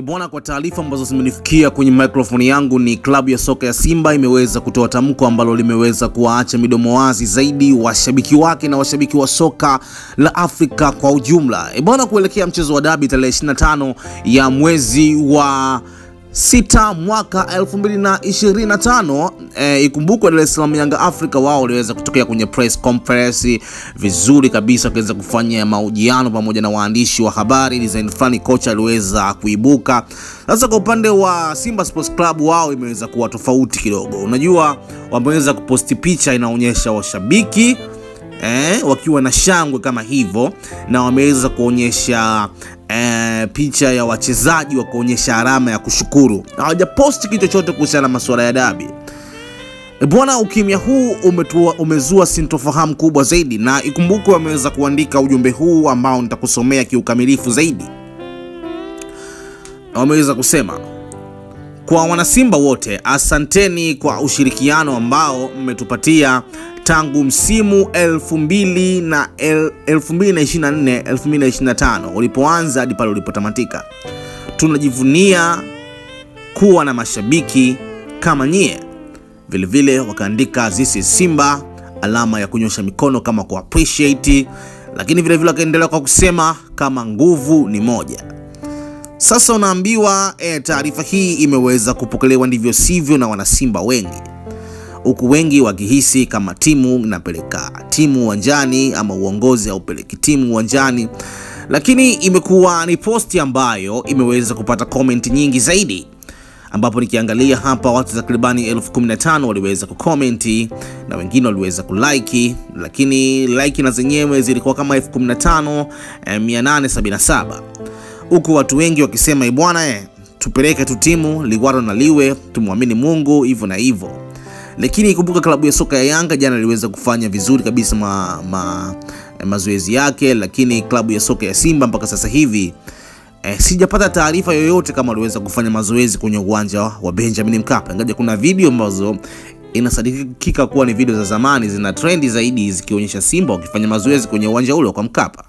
Bwana, kwa taarifa ambazo zimenifikia kwenye microphone yangu ni klabu ya soka ya Simba imeweza kutoa tamko ambalo limeweza kuwaacha midomo wazi zaidi washabiki wake na washabiki wa soka la Afrika kwa ujumla. Bwana, kuelekea mchezo wa dabi tarehe 25 ya mwezi wa 6 mwaka 2025, ikumbukwe Dar es Salaam Yanga Africa wao waliweza kutokea kwenye press conference vizuri kabisa, kuweza kufanya mahojiano pamoja na waandishi wa habari. Design fulani kocha aliweza kuibuka. Sasa kwa upande wa Simba Sports Club wao imeweza kuwa tofauti kidogo. Unajua wameweza kuposti picha inaonyesha washabiki wakiwa na shangwe kama hivyo, na wameweza kuonyesha picha ya wachezaji wa kuonyesha alama ya kushukuru. Hawajaposti kitu chochote kuhusiana na masuala ya dabi. Bwana, ukimya huu umezua sintofahamu kubwa zaidi, na ikumbukwe wameweza kuandika ujumbe huu ambao nitakusomea kiukamilifu zaidi. Wameweza kusema: kwa wanasimba wote, asanteni kwa ushirikiano ambao mmetupatia tangu msimu 2024-2025 ulipoanza hadi pale ulipotamatika. Tunajivunia kuwa na mashabiki kama nyie. Vile wakaandika this is Simba, alama ya kunyosha mikono kama ku appreciate, lakini vile wakaendelea kwa kusema kama nguvu ni moja. Sasa unaambiwa taarifa hii imeweza kupokelewa ndivyo sivyo na wanasimba wengi, huku wengi wakihisi kama timu inapeleka timu uwanjani ama uongozi haupeleki timu uwanjani. Lakini imekuwa ni posti ambayo imeweza kupata comment nyingi zaidi, ambapo nikiangalia hapa watu takribani 15,000 waliweza kucomment na wengine waliweza kulike, lakini like na zenyewe zilikuwa kama 15,877, huku watu wengi wakisema bwana, tupeleke tu timu liwalo na liwe, tumwamini Mungu hivyo na hivyo. Lakini ikumbuka klabu ya soka ya Yanga jana iliweza kufanya vizuri kabisa mazoezi yake, lakini klabu ya soka ya Simba mpaka sasa hivi sijapata taarifa yoyote kama waliweza kufanya mazoezi kwenye uwanja wa Benjamin Mkapa. Ingawa kuna video ambazo inasadikika kuwa ni video za zamani zina trendi zaidi zikionyesha Simba wakifanya mazoezi kwenye uwanja ule kwa Mkapa.